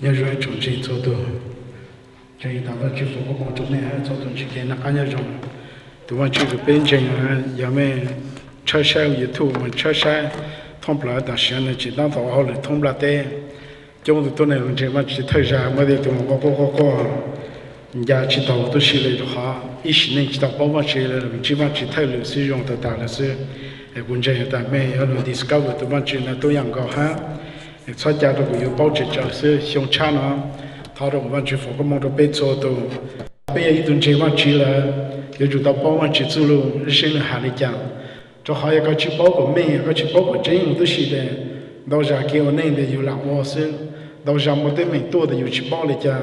nhớ rồi chúng chỉ cho tôi chỉ ta phải chịu phục công chúng này cho tôi chỉ cái nó ăn rồi tôi vẫn chịu cái bên trên giờ mình chơi sao YouTube mình chơi sao thông bla đã xem là chỉ đang thọ họ là thông bla tê trong tôi này chỉ mà chỉ thời gian mà để tôi có nhà chỉ tàu tôi xí lại đó ít xí này chỉ tàu bao nhiêu xí là chỉ mà chỉ thời lượng sử dụng tới ta là sử quân chơi tại mấy ở nơi discover tôi vẫn chỉ là tôi yang có ha sau gia đình có bao nhiêu cháu sử dụng cha nó thao động vẫn chỉ phục mong được bé cho tôi bây giờ tôi chỉ vẫn chỉ là有主到包完去走路，生了下来讲，这还有个去包个面，个去包个针，都是的，到时给我弄的有两万生，到时没得面多的有去包来讲，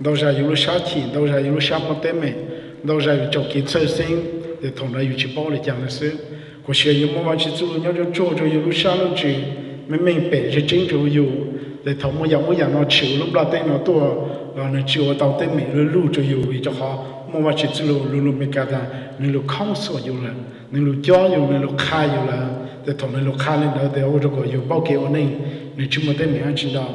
到时有了夏天，到时有了夏没得面，到时有做给车身，的同来有去包来讲的是，我现在没完去走路，要就做着有了夏了去，没明白是真就有，的头没养那球了不拉带那多，然后呢就到对面的路就有一只好。莫话去走路，路没干的，你路康所有了，你路教有，你路开有了，在同你路开了，然后在我这个有包给我你，你去没得面知道，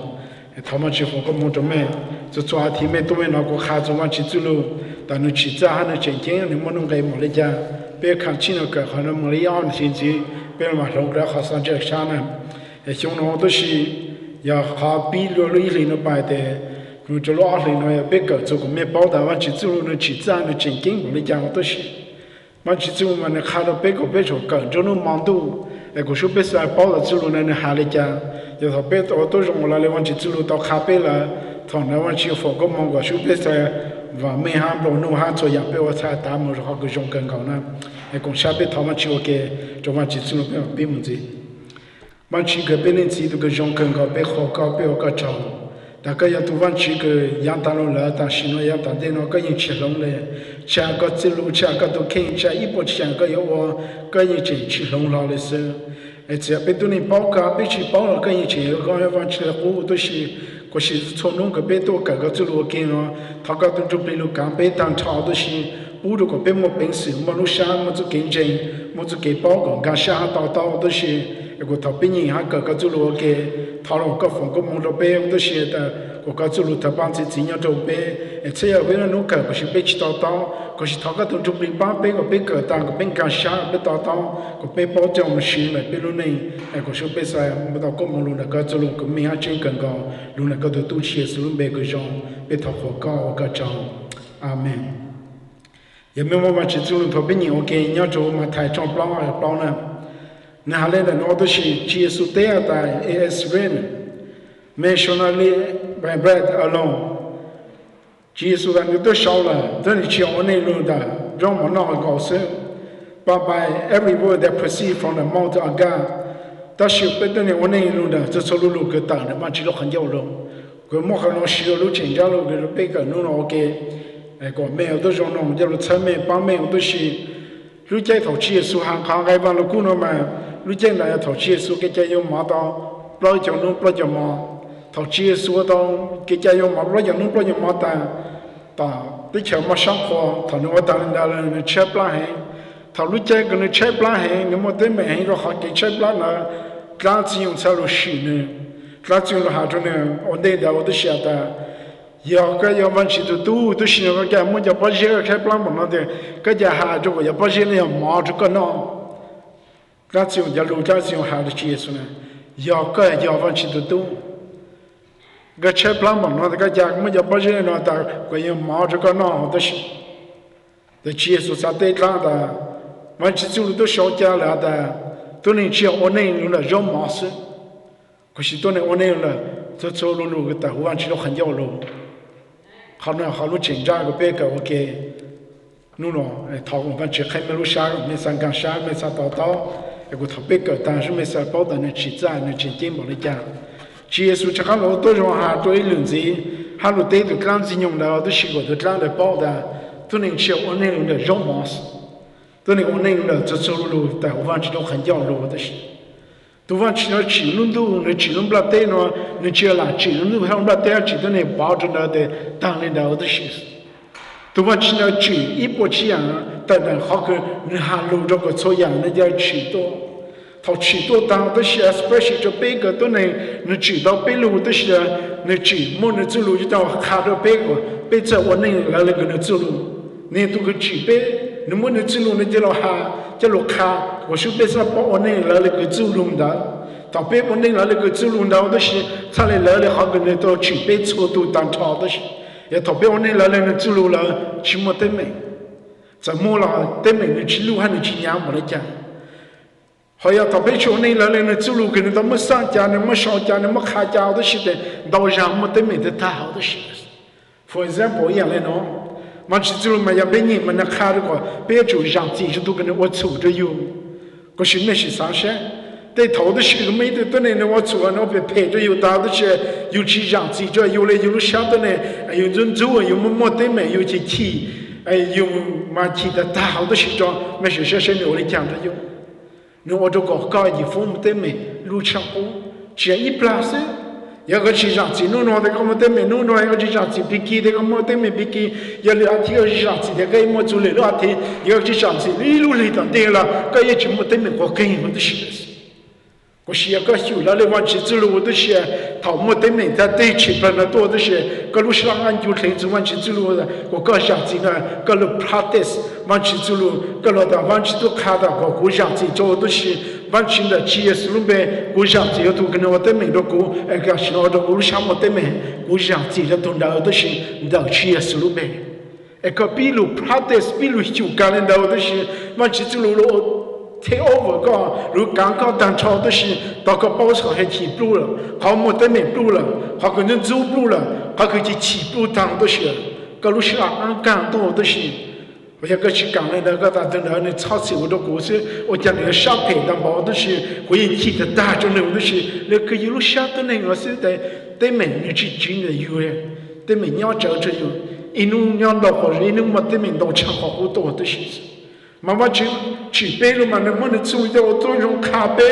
他们去放个梦着没，就昨天没多没那个孩子往去走路，但你去这还能挣钱，你没弄个没得家，别看起那个可能没得样现金，别嘛弄个好像这啥呢，像那都是要好比了一类的摆的。如这老人呢，别个做个面包的，完去走路呢，去站呢，正经不哩讲我都是，完去走嘛呢，看到别个别说跟着那忙都，个说别说包的走路呢，还哩讲，有时别多都是我来完去走路到咖啡了，他那完去放个忙个说别说，话没喊不弄喊做样，别我才打么说好个用更高呢，讲下边他们去我给，就完去走路别么子，完去个别人知道个用更高，别好高，别我个长。大家要多往去个养大了了，但是呢，养大点了个人吃龙嘞，吃个走路吃个都看吃，一不吃个要我个人真吃龙了的是，只要别多人包个，别去包了个人吃，个要往去了我都是，可是从弄个别多个走路看了，他个都准备了干别当炒都是，不如个别没本事，没路想没做竞争，没做给包个，干啥到都是。如果他别人还个走路给，他那个风个梦着别都是的，个走路他帮自己要着别，只要为了弄个，可是别去到，可是他个都准备帮别个别个当个别干啥别到，个别包装么事了，别路呢，可是别说没到个梦路那个走路个命还真更高，路那个都些是路别个上，别他活高个长，阿门。也没我们去走路他别人OK，要着我们太长不呢。那后来呢，我都是接受第二代 AS Rain， missionary by bread alone， 接受的你都少了，这里去我那路的，让我那个高深 ，but by every word that proceed from the mouth of God， 但是不等于我那路的，这走路个当的嘛，只有很久了，个莫可能是路成家路个别个弄了 OK， 个没有都让弄，就是侧面帮面都是，路在头接受行该帮了顾那么。lúc trên này thầu chia số cái chơi mà tao lo cho nó lo cho mà thầu chia số tao cái chơi mà lo cho nó lo cho mà ta tới chiều mà sáng qua thầu nó ta lên là nó chơi plá hay thầu lúc chơi cái nó chơi plá hay nếu mà tới mày hay rồi họ cái chơi plá là cá chỉ dùng sao rồi xí nữa cá chỉ dùng hạt cho nữa ổn định đâu tôi xia ta giờ cái giờ vẫn chỉ tôi xí nó cái muốn cho bao nhiêu cái plá mà nó thì cái giờ hạt cho cái bao nhiêu này mà cho cái nó cái chuyện giờ lúc cái chuyện hạt được chia sẻ giờ cái giờ vẫn chỉ tôi cái chế plan bằng nó cái giờ mới giờ bao nhiêu nó ta cái gì mà cho cái nó đó là để chia sẻ sao để ra đó vẫn chỉ chúng tôi sống ra là đó tôi nên chia ổn định là giống mà sự cái gì tôi nên ổn định là tôi cho luôn cái ta vẫn chỉ là很久了họ lúc chuyển ra cái bé cái okนู่นน่ะทองวันเช้าใครไม่รู้ช้าไม่สั่งการช้าไม่สั่งต่อกูทำไปเกิดแต่ไม่สั่ง包的那起价那钱金没得价耶稣这个老多人哈对人子哈路对的干子用的都是个都干的包的都能吃我那种的肉毛丝都能我那种的这走路但我忘记了很久了的是都忘记了吃弄都那吃弄不了对呢那吃了吃弄都还不了对吃的那包着的当的的是都忘记了吃一波吃啊但是好个你还路这个错样那叫吃多他许多当的是 especially 就别个都能知道别路的是你知么你走路就到看到别个别在我能来那个你走路你都个知别你么你走路你就老哈就老看我说别说把我能来那个走路的他别我能来那个走路的的是他来来了好个你都知别错都当超的是也他别我能来那个走路了什么都没在么了都没你去路还你去娘没得讲好呀，特别说你来了，走路跟你到么上家，你么上家，你么下家的时代，到让么都没得太好的事。For example，一样的喏，嘛去走路嘛，要别人们那看的个，别就让自己都跟着我走着有，可是那是啥事？对头的时候没得的呢，我走啊，我别陪着有大的些，有去让自己有来有路晓得呢，有人走啊，有么对没有去提，有嘛提的太好的时装，没是些我来讲的有。我这个搞一副没得没路上过，只一plaats，一个去上去，弄那个没得没，弄那个去上去，比起那个没得没比起，要两天去上去，那个没做了两天，要去上去，一路来到对了，个也就没得没，我跟我都是。我是一个修了的往去走路，我都是他没得没，他对去办了多的是，个路上俺就听着往去走路的，我搞上去呢，个路 practice 往去走路，个路的往去都看到个过上去做都是往去的企业思路呗，过上去要都跟我得没的过，个是我的路上没得没，过上去的都那都是到企业思路呗，个比如 practice 比如修改的那都是往去走路了。take over 个，如刚刚当朝的是，到个包场还起步了，好没得没步了，好可能走步了，好可去起步当的是，个路是俺干多的是，我要个去讲的那个大的那那超市我的故事，我讲那个商品当包的是，我也记得大着那的是，那个一路下的那个是在每日之间的有的，在每年找着有，一路年到或者一路没得没到场好多的事情。妈妈去背了嘛，能不能走到都用咖啡，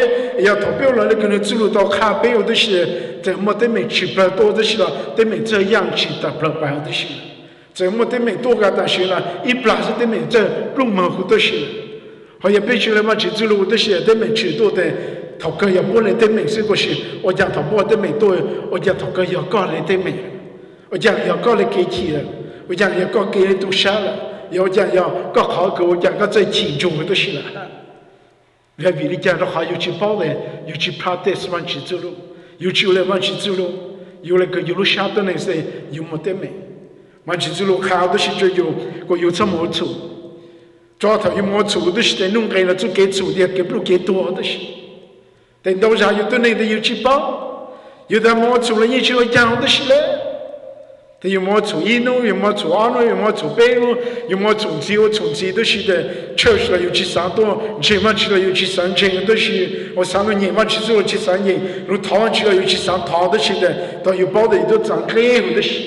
要投标了，那个能走到咖啡有的是，怎么得没去不多的是了，得没这样去的不白的是了，怎么得没多个的是了，一不是得没这入门户的是了，好也别去了嘛，去走路的是得没去多的，头个也不能得没这个是，我讲头不得没多，我讲头个要搞来得没，我讲要搞来给起了，我讲要搞给人都杀了。要讲要搞好个，我讲个最轻重的都是了。来为了讲的话，有去跑嘞，有去 practice 往去走路，有去来往去走路，有那个有路晓得那些有没得没？往去走路好的是就有，个有什么错？抓头有么错的是在弄给了就给错的，给不给多的是。等到上有的那的有去跑，有的么错了，你就讲的是嘞。他有么从一弄，有么从二弄，有么从北弄，有么从西，我从西都是的，确实了有去三多，前往去了有去三千，都是我上了年往去走去3年，如趟去了有去三趟都是的，到有包的都长个以后的是，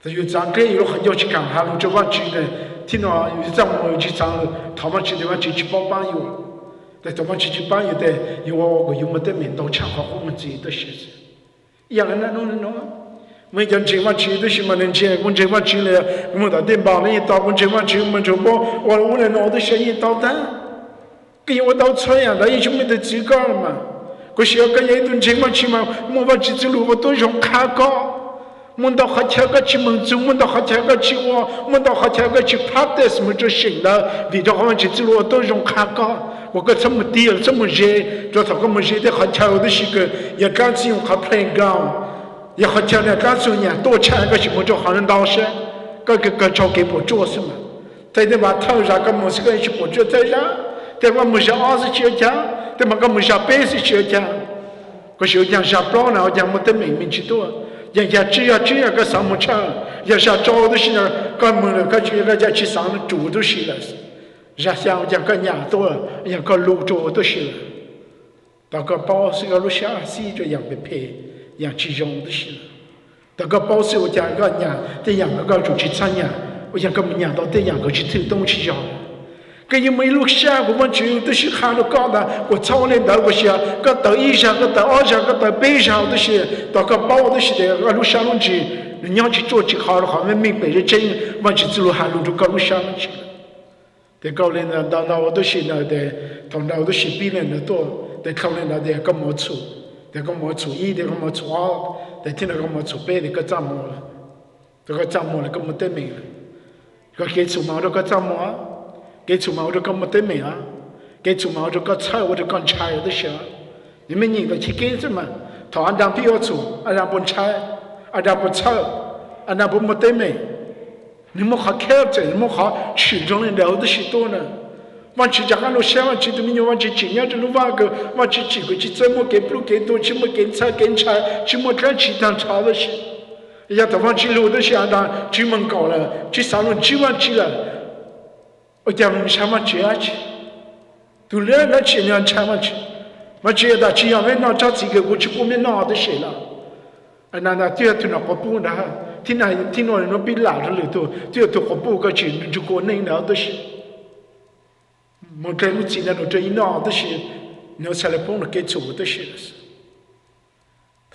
他有长个以后很要去看哈路就往去的，听到有长我有去长了，他们去的往去包班油，但他们去班油的有我有没得面到抢好我们自己的事情，一样的那弄的弄。没讲这晚去的是么人钱，我这晚去了，我们到电报了一到，我这晚去我们就把我来拿的生意到单，给我到车呀，那也就没得资格了嘛。可是要跟一顿这晚去嘛，我把这路我都用卡搞，我到好条个去蒙住，我到好条个去我到好条个去拍的什么就行了，为了好这路我都用卡搞。我个这么低了，这么热，做他这么热的好条的是个，也干脆用卡 playground。也好讲呢，干脆呢，多抢一个什么就好人到时，个交给不做什么，在那把头上个么是个去不做这样，在我们是20讲，在我们是80讲，可是讲下不了，我讲没得明明去多，人家只要个什么抢，要下找的是呢，个么个去人家去上住都是了，人家讲个伢多，人家个路做都是了，到个包是个路下西这样被赔。养去用的是了，那个保守我讲个伢，这养个就去产伢，我讲个么伢到这养个去偷东西要，个又没录下，我们就都是看到搞的，我操练到我想，个到1下，个到2下，个到8下的是，到个包的是的，个录下弄去，人家去做去好了，好像没白日真，往去走路还录着个录下弄去了， แต่เขาเล่นดาวตัวชินแต่ทองดาวตัวชิปีเล่นตัวแต่เขาเล่นแต่ก็หมดสูแต่ก็หมดสูอีแต่ก็หมดสูอ่ะแต่ที่นั่นก็หมดสูเป้แต่ก็จำหมดแต่ก็จำหมดแล้วก็หมดเต็มเลยก็เกิดสูมาแล้วก็จำหมดเกิดสูมาแล้วก็หมดเต็มเลยเกิดสูมาแล้วก็ใช้ว่าจะก่อนใช้ตัวเชียว你们认为去干什么？他按照标准，按照不拆，按照不拆，按照不没得没，你们还看着，你们还群众人聊的许多呢。往去家看路线，往去都没有往去尽量的路挖个，往去几个去怎么给不给多，怎么给拆给拆，怎么看其他差的些。人家都往去路的些，那专门搞了，去三轮几万去了，我讲我们上万去下去，都来那去年拆万去。mà chỉ là chỉ là nó cho chỉ cái của chúng mình nó đó sẽ là anh là tiêu thụ nó có bù đó thì này thì nó bị lạ rồi thôi tiêu thụ có bù cái chuyện chúng cô nên nó đó sẽ một cái lúc chỉ là nó chơi nó đó sẽ nó sẽ là bù nó kết thúc đó sẽ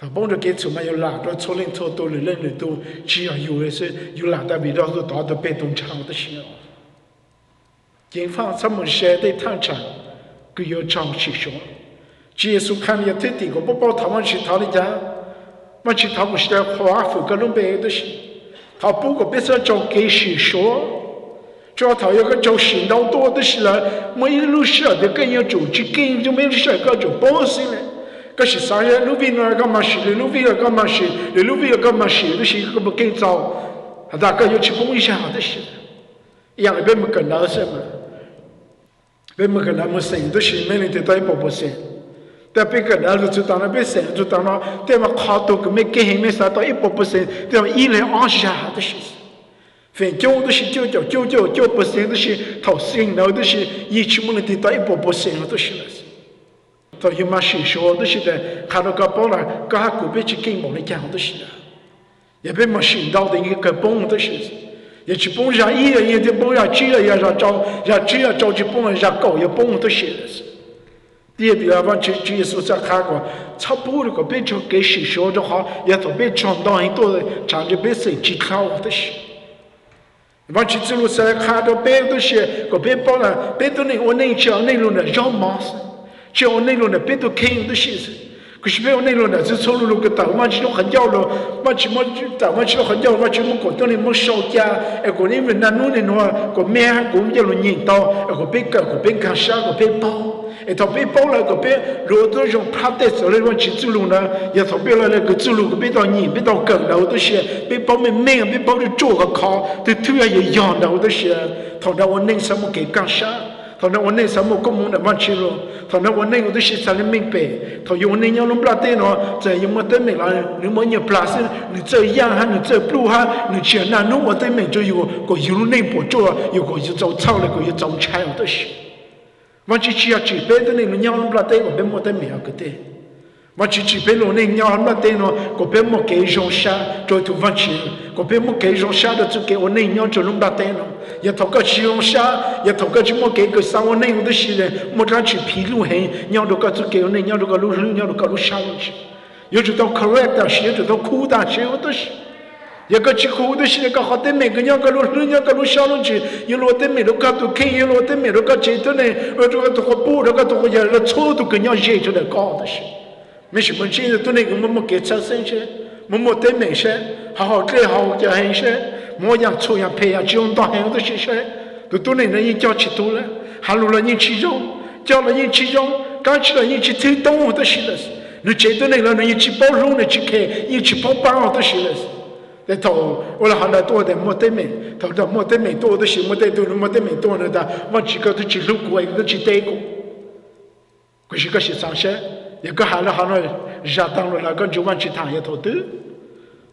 thằng bù nó kết thúc mà yêu lạ rồi cho lên cho tôi lên thôi chỉ là yêu là sẽ yêu lạ tại vì đó đó bị động chạm đó sẽ chính pháp sao mình sẽ để thăng trend cứ yêu trong sự sống chỉ số khăn nhà thế thì có bao thằng mình chỉ tháo đi ra mà chỉ tháo một cái hoa phủ cái lông bè đó gì tháo bố có biết sao trong cái sự số cho tháo cái trong sự đau to đó là mấy lúc sợ thì cái nhà chủ chỉ kinh cho mấy lúc sợ cái chủ bao xí này cái sự sáng giờ lúc vì nó cái mà sự lúc vì là cái mà sự lúc vì là cái mà sự đó là cái một kinh giáo ta cái nhà chỉ bông ý sao đó gìอย่างไรเป็นมันกันแล้วใช่ไหมเป็นมันกันแล้วมันสิ่งที่สิ่งไม่ได้ที่ตัวบอกสิ่งแต่เป็นกันแล้วจุดต่างนั้นเป็นสิ่งจุดต่างนั้นแต่ว่าข้าตัวก็ไม่เก่งไม่สามารถอีกบอกสิ่งแต่ว่าอีเลยอันชา的事反正都是就不行都是讨สิ่งแล้ว都是一起们的到一บอกสิ่ง都是了到有嘛事说都是的看到个包了个还古别去跟某人讲都是了也被嘛寻到的一个崩都是也去崩上一人也得崩上几了也让招让只要招去崩了让狗也崩都是了第二比方往去耶稣在看过差不多个被就给事说的话也都被撞到很多的常就被谁去看的是往去之路在看到别都是个别包了别都那我那叫那种的绕毛是叫那种的别都看的是可是别有那种的，就走路个道，往去都很叫了，往去么道，往去都很叫，往去么过到你么烧家，哎，过你们那弄的喏，过面还过叫了引导，哎，过别个过别干啥，过别包，哎，他别包了，过别路都用他带走了，往去走路呢，也他别了那个走路个别到引，别到梗了，都是别包没命，别包的做个靠，都突然也样的，都是，他那我弄什么给干啥？他那我那什么公公的往去了，他那我那个都是才能明白，他用那样弄不拉的喏，在用么的没了，你么你不拉是，你这样哈，你这不哈，你去那弄我的没就有个有那不做，有个有走草了，个有走菜的是，往去去要去别的那个样弄不拉的，我别么的没有个的。往去去别弄那样那的喏，个别么给种啥，做土往去，个别么给种啥的就给我那样就弄不拉的喏。也头个去用啥，也头个去么给个啥我那样的些人，么他去披露很，让这个就给我那让这个路让这个路啥东西，有知道 correct 的些，知道苦的些，有的是，一个去苦的些，个好的每个让个路让个路啥东西，有路的没路个都看，有路的没路个接着呢，这个都个不，这个都个也那错都跟人接着来搞的是，没什么接着都那个么给产生些，么的没些，好好给好好叫很些。莫样错样配样，只用到很多些事，都那人一叫起多了，还录了人其中，叫了人其中，刚起了人去推动我的事了，你觉得那个人一起包容的去看，一起包办我的事了，那头我来喊他多的莫得美，头的莫得美多的事，莫得多的莫得美多的的，我几个都去路过，一个去带过，可是个是上山，一个喊了热当了那个就往去谈一头的。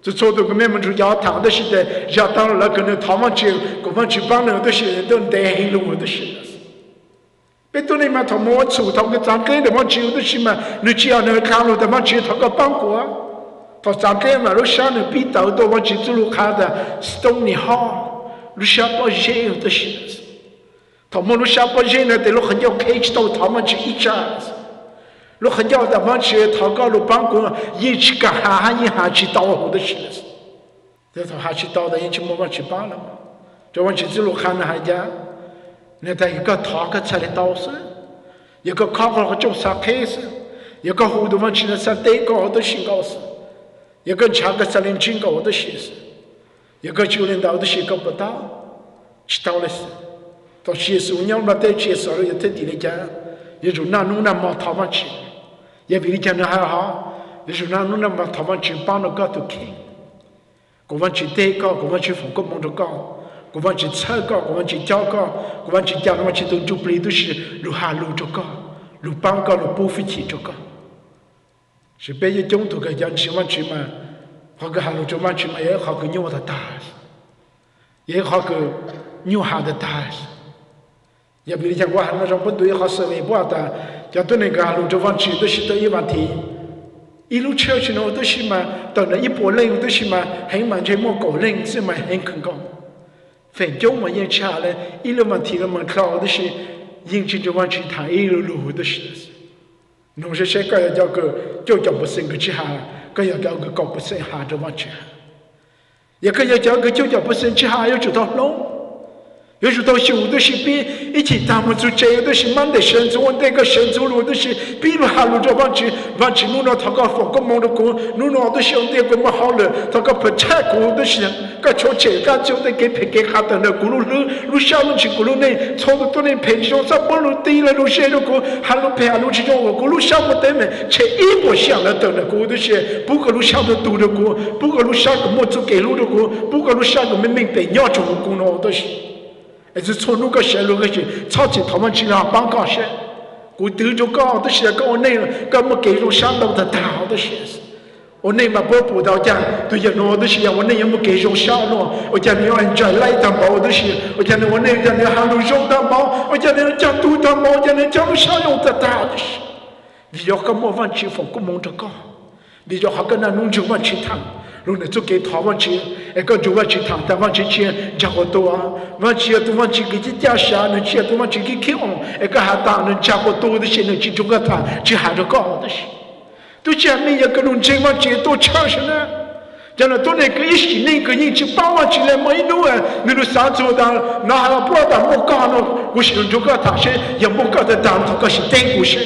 就做到个咩么就要谈的是的，要当了可能他们去，我们去帮人的是都带黑路的是。别多你嘛，他们我做他个长辈的嘛，只有的是嘛，你只要那个看路的嘛，只有他个帮过啊。他长辈嘛，如想你比到的我去走路看的，是懂你好，如想把人有的是。他们如想把人呢，得了很要开启到他们去一家。如很叫他们去讨个路帮工，一起干哈一下去到我的事了。这他还去到的，一起慢慢去帮了嘛。这往去走路看了还家，那在一个塔个出来刀是，一个考个做啥开始，一个糊涂往去那啥对高的新高是，一个抢个啥连金高的些是，一个就连到的些个不到，去到了是，到些时候娘把带介绍了也特地来讲，也就那弄那毛他们去，也比你讲的还好，也就那弄那毛他们去帮那个都看，我们去对高，我们去放个梦着高。我们去测高，我们去教高，我们去教我们去都做不来都是路下路着高，路帮高路不费钱着高。是别一中途个讲去我去嘛，好个下路着嘛去嘛，也好个牛的大，也好个牛下的大。也比如讲我还那种不对好设备不的，叫对那个下路着往去都是都一问题。一路车去呢都是嘛，到那一波人都是嘛，很蛮全莫搞人是嘛很肯高。反正我也下来，一路嘛提了嘛考的是，引进就往去谈一路路的是，侬是谁个要叫个就叫不生个去下，个要叫个搞不生下就往去，也个要叫个就叫不生去下要知道喽。有时到修的是比一起他们做这的是慢的生活，那个生活路的是比如下路着往去弄到他个放个忙的过，弄到的兄弟个么好了，他个不拆过的是，个朝这个就得给赔给下等的，咕噜路下路去咕噜呢，从头到那赔上啥不路低了路些路过，还路赔路去叫我咕噜下不得没，这一模想了等的过的是，不过路下的多的过，不过路下个么子给路的过，不过路下个明明得鸟就过了的是。还是从那个线路个去，超级他们去了帮高些，我得着高的些，跟我那个么给种想到的大的些，我那嘛不葡萄讲，对呀，我的些，我那也没给种想了，我讲你要按照来当包的些，我讲我那讲你还路上当包，我讲你讲都当包，讲你讲想用的大的些，你要跟么往去放个梦着高，你要还跟那弄就往去谈。lúc này tôi kể thọ vào chị, cái chỗ vào chị thằng ta vào chị chia, chắc có tôi vào chị tôi vào chị cái giá xa, nó chia tôi vào chị cái kiểu, cái hạt ta nó chắc có tôi đó, nó chỉ chúng cái thằng, chỉ hạt được có đó, tôi chỉ mình cái lúc chơi vào chị tôi chơi thế nào, cho nên tôi này cái ý chí này cái gì chỉ bảo vào chị lại mấy đứa, nếu sáng chỗ đó, nó hay là bỏ đó một cái nó, tôi chỉ chúng cái thằng sẽ, giờ một cái thằng nó cái gì tên của sẽ,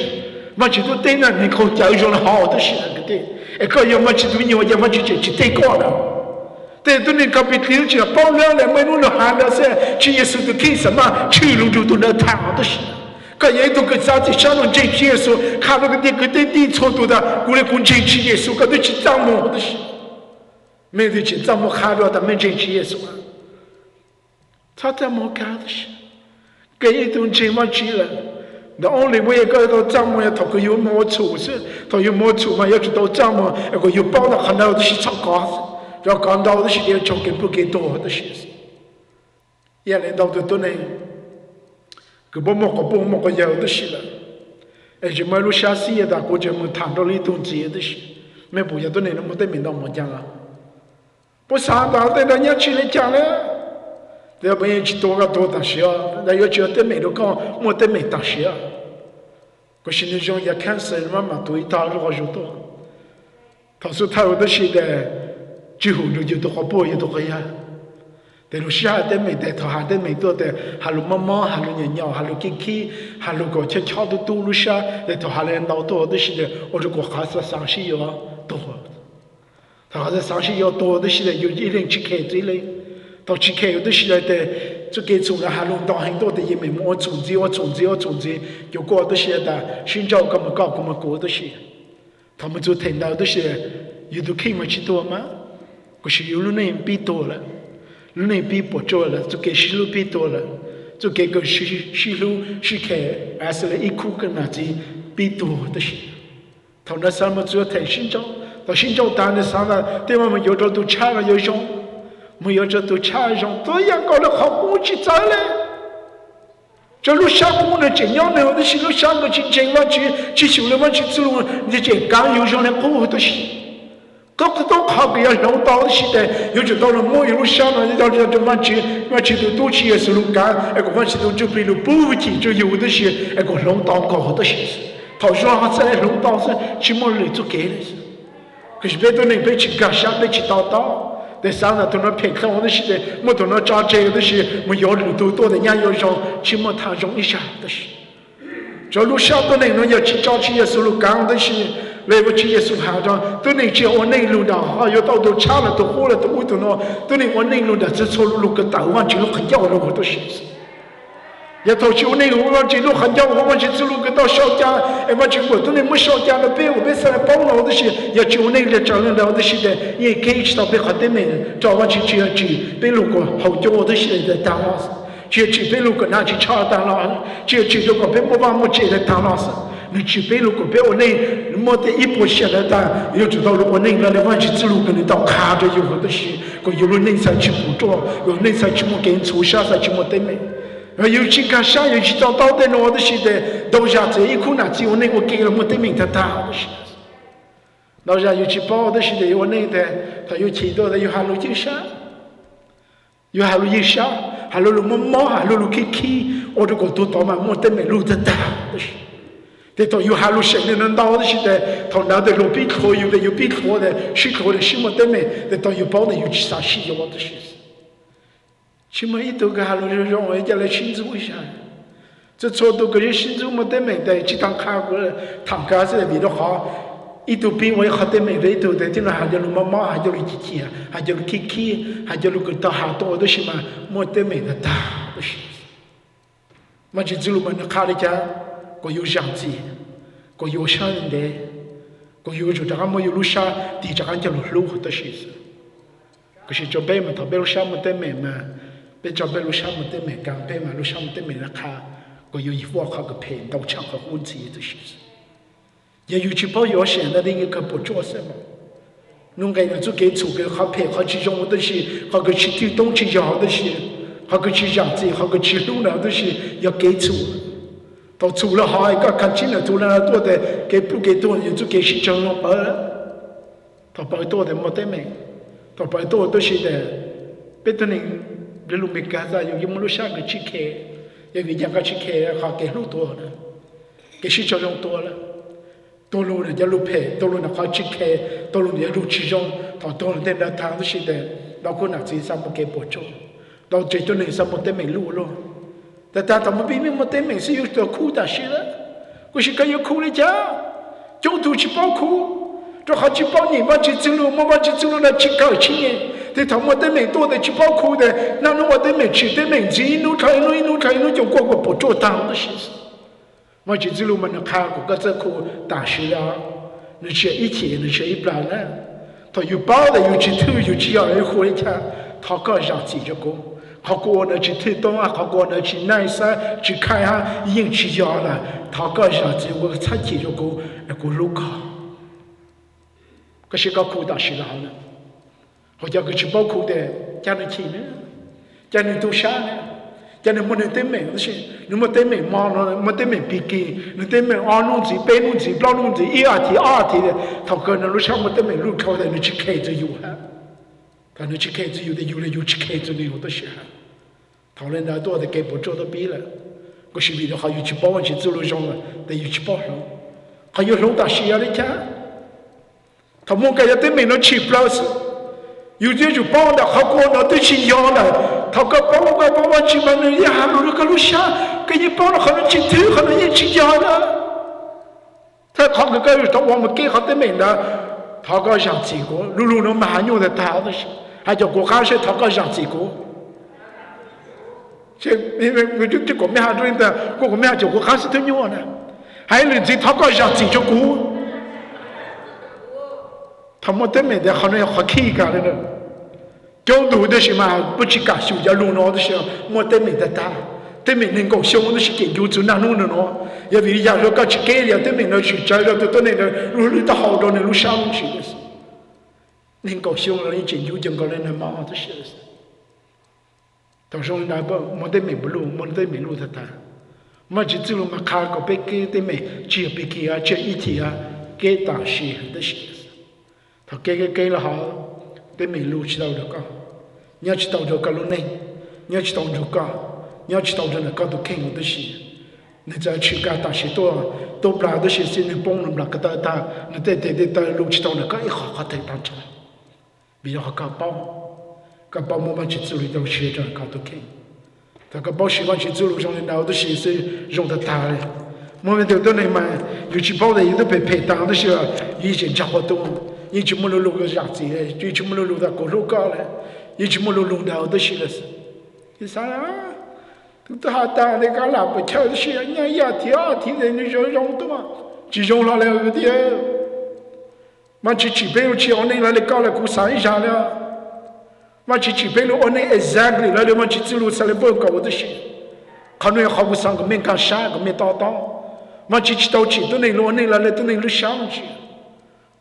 mà chị tôi tên là mình không chơi cho nó hao đó sẽ cái tên. Cái yêu mà chỉ tụi nhiều mà chỉ tay con nào, thế tụi mình capital chỉ là bao nhiêu là mấy lúc hàng đó sẽ chỉ là sự kiện gì mà chỉ lúc tụi nó thằng đó chứ, cái gì tụi cái giá trị sản lượng chỉ chỉ số, khai được cái đi chỗ tụi đó, cũng là cũng chỉ số cái đó chỉ tăng một đó chứ, mấy đứa chỉ tăng một khai được, mình chỉ số, sao tăng một cái đó chứ, cái gì tụi chỉ mà chỉ là the only way 个到账目要头个有没处是，头有没处嘛，要知道账目，个有包的看到的是超高，要看到的是要交给不给多的些，也来到的都能，个不么个有的是了，而且马路下西也大国家么谈到里东西的是，没不要都能么得明到么讲了，不上到的人家去来讲了。要不然去多个多东西啊，那要觉得没得讲，没得没东西啊。可是那种也看谁嘛嘛对他如何就多，他说他有的是的，最后就多好不也多个呀。但是下的没得，他下的没多的，还有妈妈，还有娘娘，还有弟弟，还有个悄悄的多路下，那他还来闹多的是的，我这个还是伤心要多，他还是伤心要多的是的，有一人去看这类。到去看有的时候的，这个从那还弄到很多的也没么种子，有过的些的寻找怎么搞怎么过的些，他们就听到的些，有都看不起多吗？可是有路那比多了，路那比不多了，就给西路比多了，就给个西路去看，还是了一库跟那些比多的些，他那上面只有听寻找，到寻找单的上了，对我们有着都差了有用。没有这都差上，这样搞得好不去在嘞。这路下坡呢，怎样呢？那些路下个去前往去修了往去走路，你这刚有上来过的是，搞得都好个要绕道的时代，有就到了某一路下了，你到这就往去都多去也是路干，个往去都就比路不去就有的是，个绕道搞的是，他说他在绕道是起码来做给的是，可是别都能被去干下被去叨叨。在上头头那偏看我的是的，我头那扎这的是，我要路都多的，人家要让，起码他容一下的是。这路上头那种要去扎去耶稣路讲的是，来不去耶稣喊着，都那只我那路的，哈，要到都差了，都火了，都我都那，都那我那路的，这错路个大弯就很要了，我都是。也到去我那个我往这路很要，我往这走路个到小家，哎，我去我都那没小家了，别我别上来帮我的是，要去我那个找人了的是的，也给知道别好的没人，找我去只要去，别路过好久我都是在当老师，只要去别路过拿去查当老师，只要去路过别没把我接来当老师，你去别路过别我那没得一步下来当，又知道我那个来往去走路跟你到卡着有的是，我有了那才去补助，有那才去我给人出下才去我对没。尤其看上尤其到的那的是的，到下这一苦那只有那个给了我对面他大的是，到下尤其包的是的，我那的他有提到的有哈路一下，有哈路一下，哈路么么哈路 K， 我这个都到嘛我对面路的大的是，这到有哈路谁能到的是的，他那的路比可有的有比可的，是可的是么对面，这到有包的有其啥西我的是。起码一头个哈路就让我家来庆祝一下，这错都个人庆祝没得没得，这趟看过了，堂家是比较好，一头比我好得没得一头的，今天还叫路妈妈，还叫路姐姐，还叫路 Kiki， 还叫路个到好多都是嘛，没得没得大都是。我这走路嘛，那看了家，我有相机，我有相人的，我有就这个没有路上，地这个叫路的是，可是这边嘛，他边路上没得没嘛。别找别路上没得没干，别马路上没得没人看，我有一副好个陪到场和问题的事情。也有去包要现在的一个不做什么，弄个人就给出个好陪好几种的是，好个去推动去要的是，好个去让子，好个去路了的是要给出。到出了好一个看清了，出了多的给不给多人就给市政了包了，他包多的没得没，他包多都是的，别的人。这路没干啥，有么路上个去开，有个人个去开，好给路多了，给市场上多了，多路人家路配，多路那好去开，多路人家路去上，他多路在那谈的是的，老公那自己不给补助，到最多人上没得没路了，但他们偏偏没得没是有点苦的是了，可是个有苦的家，就都去包苦，这好去包你往去走路，我往去走路那去搞青年。这他们都没多的去包苦的，那我都没去，都没去，一路看一路一路看一路就过不做当的事情。我去这路嘛，能看过个这苦大学了，你学一天，你学一半呢，他有包的，有去偷，有去要人回家，他个上自己过，他过那去推动啊，他过那去南山去看下，已经去要了，他个上自己我才自己过那个路考，可是个苦大学了呢。好像个去包苦的，家里去呢，家里都下呢，家里没能对面，是，你没对面忙了，没对面比给，你对面二弄子、八弄子、六弄子、一二天、二天的，他可能路上没对面路口的，你去开着有哈，他你去开着有的有了有去开着的有的是哈，他人那多的给不着都比了，我是为了还有去包完去走路上了，得有去包上，还有弄到需要的家，他们该要对面那去不了是。有的就包的好过那都去要了，他个包完去嘛，那一下路那个路下，给你包了可能去偷，可能也去要了。他看个他我们给好的没的，他个上这个路那蛮牛的他的是，还叫国家是他个上这个。这因为我这个没啥人的，我没啥就国家是太牛了，还有人在他个上这就过。他没得没得，可能要好看一个了呢。交路的是嘛，不去干修家路那的时候，没得没得大，对面能够修的是研究出那路的喏。要为家说搞去改了，对面那去摘了，都那个路到好多的路上去的是。能够修了，你研究整个人的嘛的是。到时候那个没得没不路，没得没路的大。没去走路嘛，看个别个对面，只别个啊，这一天啊，给大些的是。他给了好，对面路去到这个，你要去到这个路内，你要去到这个，你要去到这个都看我的事，你再去干大些都不拉的些事，你帮你不拉个大，你带路去到那个一好好带当场，比较好搞包，个包我们去之路都学着搞都看，他个包习惯去之路上的脑都是是用得大的，我们都那么尤其包的有的被配当的时候，以前家伙多，以前没路个啥子嘞，以前没路到高路高嘞，以前没路到的是了是，你啥呀？都还当那个老不跳的是，人家1天2天的你就用多嘛，只用了那个的，嘛去背了去，我那来搞了过3一下了。嘛去背了，我那 exactly 来了嘛去走路上来不搞的是，可能好不上个没干啥个没到到，嘛去到去都那路那来都那路上去，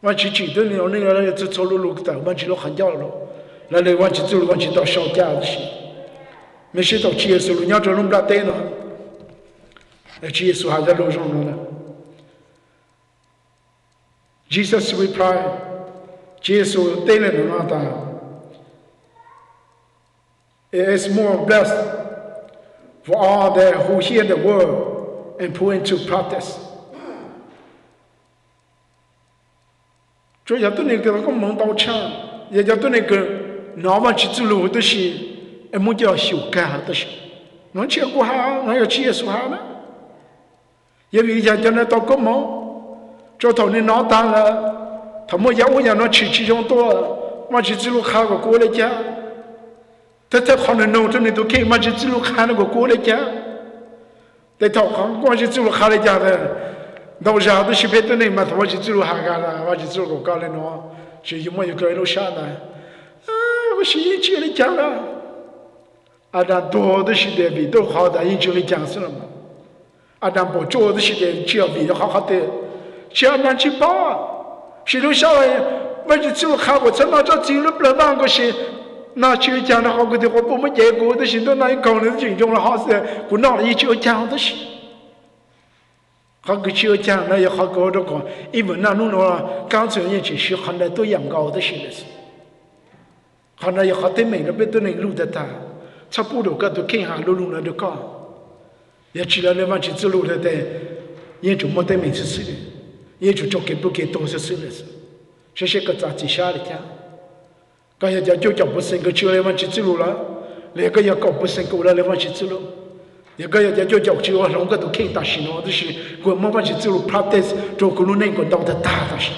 嘛去都那来走走路的，嘛去路很掉了，来嘛去走路嘛去到小家的是，没些到去耶稣路，伢这弄不了对呢，去耶稣还在路上呢。Jesus replied， 耶稣对了那他。It is more blessed for all that who hear the word and put into practice. 所以要对那个梦到强，也要对那个哪怕去走路都是，么叫修改都是，我结果哈，我要接受哈呢，因为人家那到个梦，这头你脑大了，他们要我让他去用多，我去走路看个过来讲。他可能弄着你都可以，嘛去走路看那个过来讲，在头上光去走路看来讲的，到时候都是别的人嘛，他去走路看看了，我去走路搞来弄，是有没有个人下来？我是一句来讲了，那多的是的，味道好的，一句来讲是了嘛，那不做的是的，只要味道好好的，只要拿去包，是留下来，我去走路看我，怎么着走路不能办个事？那就讲的好个的，我不没结果的行动，那搞的群众了好些，我闹了一就讲的是，好个就讲那也好个这个，因为那弄了刚才人去是很多都养高的是的是，很多也好对每个别都能录得到，差不多个都看下录了就搞，也知道那嘛去走路了的，也就没得每次事的，也就做给不给多少事的是，这些个杂志下的讲。刚才讲就叫不生个去来往去走路了，那个要搞不生够了来往去走路，那个要讲就叫去往上个都看大事了，都是我没法去走路 practice 做个路那个到的大的事，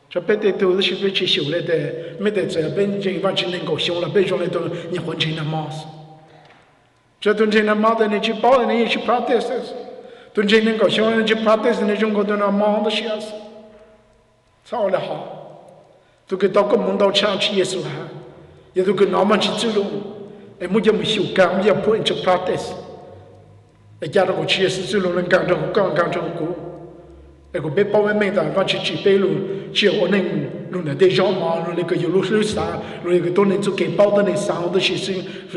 这别的都是别去修来的，没得这别这往去能够修了，别说来都你混成那么事，这都成那么的你去包的你去 practice， 都成能够修你去 practice 你中国都那么的事，操的好。都给到个梦到强去耶稣哈，也都给那么去走路，么叫没修改，么叫put into practice，家那个去耶稣走路能干着干着过，那个别包外面的，反正去背路，去我能路那得绕嘛，路那个有路路上，路那个都能做给包的那上的学生，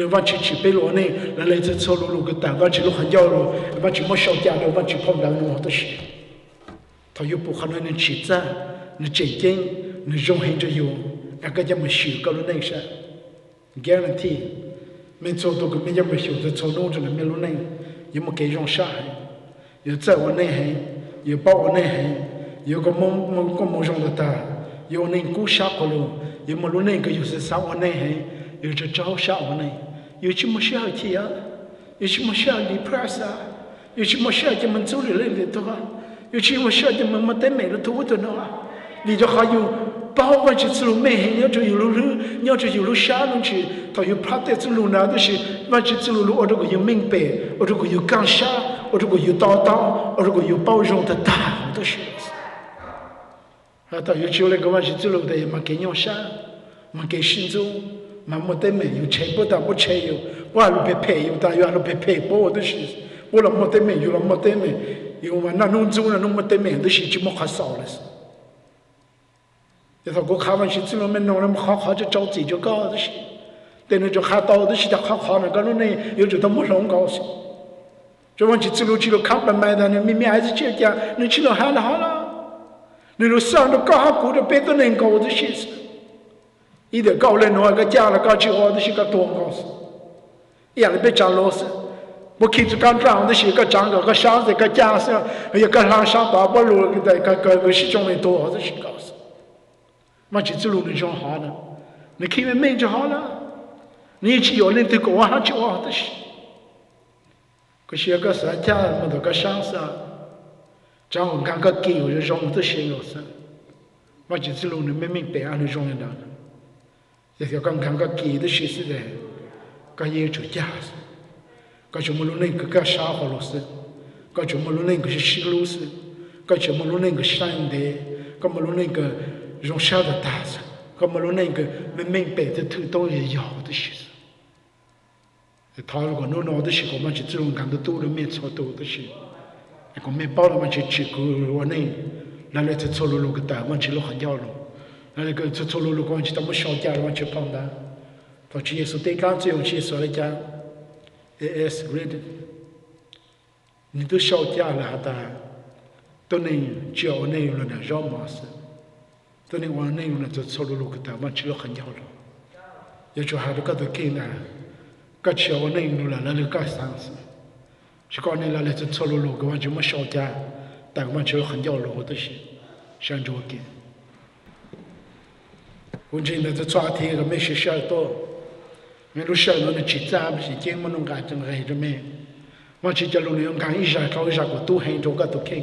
反正去背路呢，那来这走路个单，反正路很绕路，反正没小家的，反正碰到路的事，他又不可能能去站，能见见。你用很着有，那个叫么修搞了那些 ，guarantee， 没做到个没叫么修，就做弄着了没路那，有么给用啥？有在我那还，有包我那还，有个么用的大，有那股啥个路，有么路那个有是啥我那还，有这招啥我那，有什么需要提啊？有什么需要 depress 啊？有什么需要叫么走的来的多啊？有什么需要叫么没得美的多的呢啊？你就还有。包完去走路没很，要就有路，要就有路下路去，他有怕得走路那都是，完去走路我这个有明白，我这个有感谢，我这个有道道，我这个有包容的大都是。他有就那个完去走路的也没给鸟下，没给心中，没得没有钱不但不钱有，我还路被赔有，但有还路被赔包都是，我了没得没有了没得没，有嘛那弄走了弄没得没都是就没还少了是。他我看完去走路没弄那么好就着急就搞的是，但那就还到的是的好那个路呢，有就都没弄高兴。这往去走路去了看本买的，你明明还是去讲，你去了好了，你都上都搞好过的，别都能搞的些事。一点搞了弄个家了搞起好的是个多高兴，一样的别讲老实。我开始刚长的是个长个小子个家上，一个浪上大把路个西中的多的是高兴。嘛去走路的上好呢，你看明白就好了。你只要能对个我就好的是。可是个啥家么都个想啥，这样我看个给有人让我都心有事，我就是路你没明白俺的容易的，这条刚看个给的事是的，个也就家是，个就么路那个啥好了是，个就么路那个是西路是，个就么路那个山的，个么路那个容下的大子，个么路那个没明白的头都也要的事。他如果弄闹的时候，我们就只能看到多了没错多的事。那个没包了，我们就去个我那，那来就走路个带，我们去路很远路，那个就走路过去，他们小家我们去碰的，他去耶稣对干最后去说了讲 ，AS ready， 你都小家了的，都能教内容了呢，绕马是，都能往内容了就走路个带，我们去路很远路，也就还是个都给呢。个吃我那路了，那里个三十，是讲你那里就走路个，我就没小家，但我就很掉路的是，想着给。我今天在抓天个没学校多，没路校那去抓不是，今么弄个真个着没，我去叫路用干一下搞一下个都很多个都看，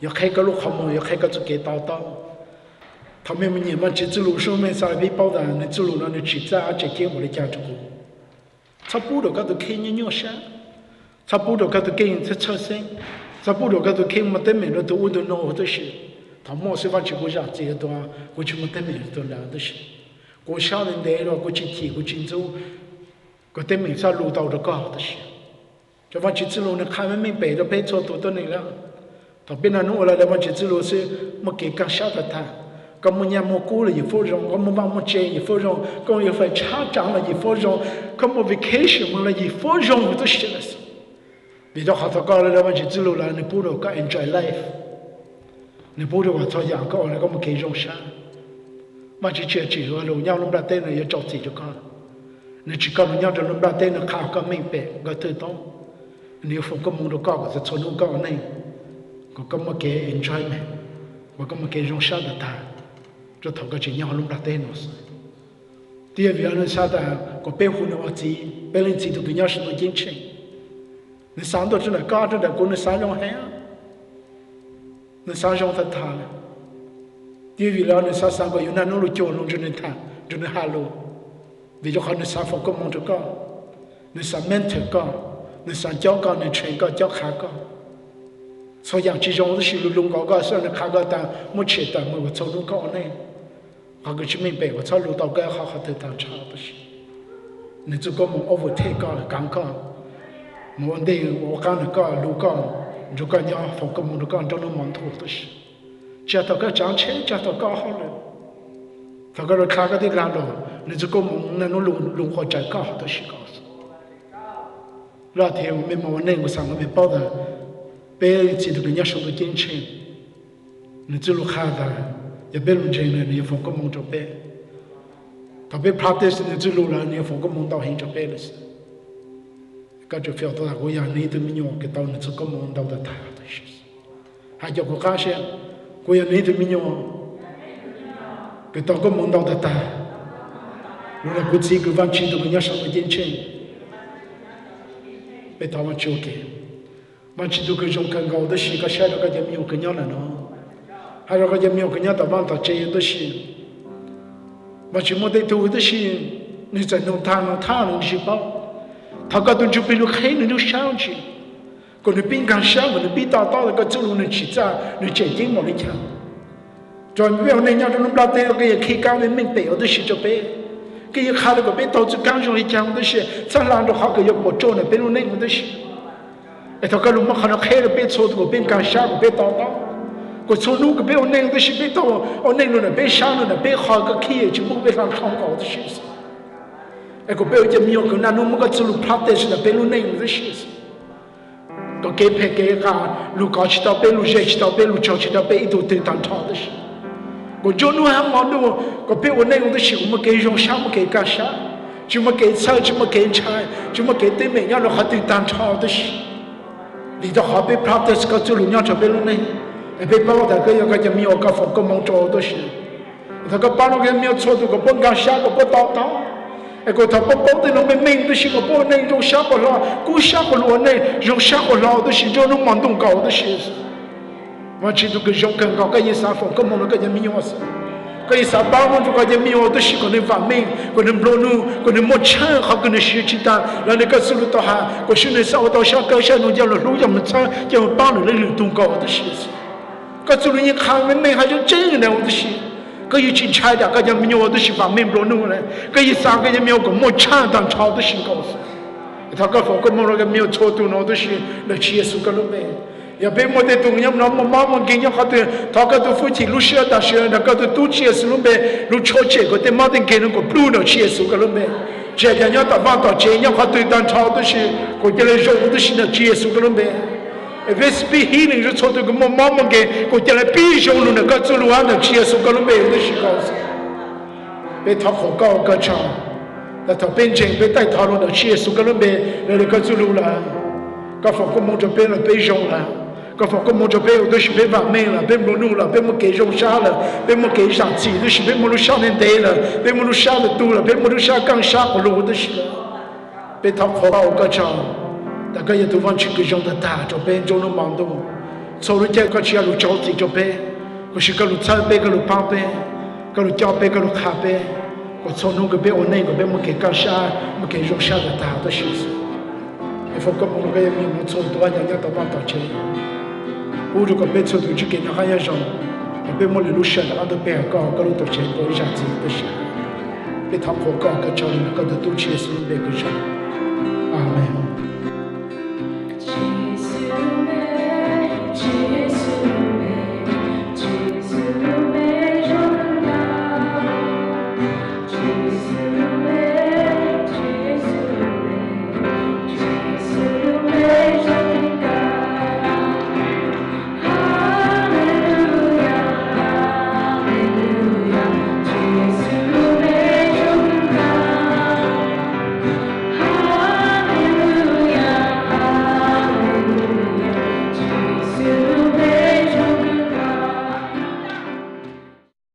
要开个路好么，要开个就给叨叨。他们你们去走路上面啥被包的，你走路那里去抓，直接我的家这个。差不多个都看你鸟山，差不多个都看你车身，差不多个都看没得面了都我都闹的是，他莫是把这个家这段，我去没得面都难的是，我小人来了，我去提我去走，我得面上路到的高的是，就往去走路呢，看不明白的白错多的那了，他别那弄来的往去走路是没给刚晓得他。咁么年么过了一分钟，咁么把么接一分钟，咁一份差长了一分钟，咁么 vacation 么了一分钟我都写了是。比较好，他搞了我去走路了，你不如个 enjoy life， 你不如我做养狗了，咁么给容山，我去接接了，路娘弄不带呢也着急就搞，你去搞路娘就弄不带呢看个明白，我知道，你放个梦都搞个是从头搞呢，我咁么给 enjoyment， 我咁么给容山的他。这头个今年弄不来电脑是，第二个人晓得个背后的话子，别人知道个人是多金钱，你上到这来搞着的，个人上上海啊，你上上他他了，第二个人上上个有那弄了交弄就能谈，就能哈喽，为了好你上放个忙着搞，你上mentor搞，你上教搞，你全搞教下搞。所以讲，这种是路高高上的看个单，没钱单，我走路高呢，那个就明白，我走路到该好好的当差不是。你这个么overtake高刚高，我那我刚的高路高，如果你要放个么路高，都能忙头都是。加到个涨钱，加到高好了，他个看个的烂了，你这个么那种路好再高都是高是。那天我们我那个上我们报的。别人知道人家说的金钱，你走路看的，也别弄钱了，你放个梦着别，他别怕的是你走路了，你放个梦到很着别了是，感觉非要到那个样，你都没用，给到你这个梦到的他的是，还叫个感谢，个样你都没用，给到个梦到的他，如果不自己往知道人家说的金钱，别他们纠结。我知道个种更高的是个晓得个就没有个样了喏，还有个就没有个样到往到这样的是，我去没得多的是，你在弄他能去包，他个东西比如黑人就上去，个你边干上个你边到那个走路你去走，你前进没得强，就不要那样就弄不到这个也可以干的明白的是就白，个也看那个边到处干上一讲的是，咱两个好个也不做呢，比如那个的是。他个路么可能开了别错个别干啥个别叨叨，个从路个别我那个是别叨，我那个呢别想了呢别好个开就不别让看高的事情，个别就没有个那路么个走路跑的是呢别路那个的事情，个给拍给个路高起到别路热起到别路潮起到别一头对当吵的事，个就路还忙路个别我那个的事我们给用啥么给干啥，就么给菜就么给菜就么给对面让人还对当吵的事。你就好比 practice 个走路娘就别路呢，别包的个要个就没有个放个忙着的是，他个把那个没有错的个不干下个不倒倒，哎个他不包的那么命的是个不那种下个了，古下个了那种下个了的是就能忙动搞的是，我知道个种更高个一啥风个么那个人没有啥。可以撒把我们这个没有的是可能发明，可能不弄，可能没钱，还可能学其他，那那个思路到哈，可是那啥我到下个下农家了，路上没车，叫我帮了那流动高的事情，个思路你看没还是真的我的事，可以去拆掉，个叫没有的是发明不弄嘞，可以啥个也没有个没钱当炒的是高事，他个说个么那个没有错度那的是那耶稣个路没。ya be mo de tung yam na mo ma mo ge nya khate tha ka tu fu chi lu shia da shia da ka tu tu chi su lu be lu cho che ko te ma den ge no ko plu no chi su ka lu be che ga nya ta ba ta che nya kha tu dan chao de shi ko de le jo de shi na chi su ka lu be e ve spi healing jo cho de mo ma mo ge ko de le bi jo lu na ka zu lu an na chi su ka lu be de shi ka sa be tha kho ka ka cha da ta ben chen be tai tha lu na chi su ka lu be le ka zu lu la ka fa ko mo jo be le be jo laก็ฟอกก็มองจะเป็นด้วยชีวิตแบบไม่ละเป็นมนุษย์ละเป็นมนุษย์เกี่ยวชาละเป็นมนุษย์เกี่ยวสังสีด้วยชีวิตมนุษย์ชาเนเดละเป็นมนุษย์ชาละตูละเป็นมนุษย์ชากังชาก็รู้ด้วยชีวิตเป็นทับขอเราก็ชอบแต่ก็ยังตัววันชิคกี้พายจะจะเป็นจงน้ำมันดูโซลุเจ้าก็เชื่อรู้เจ้าที่จะเป็นก็ชิคก็รู้ชาเป็นก็รู้พังเป็นก็รู้เจ้าเป็นก็รู้ขาเป็นก็โซนุก็เป็นวันนี้ก็เป็นมนุษย์เกี่ยวกังชามนุษย์เกี่ยวชาละตาด้วยชีวิตไอ้ฟอกก็มองก็ยังมีมุดโซตัวอย่างนี้ตัวมันต่อเชื่อou du coup peut-être tu dis qu'il n'y a rien genre on peut moi le loucher là de paix encore que l'autre tient pour les gentils de chez peut-être encore que tu as une code de tout chez ce que amen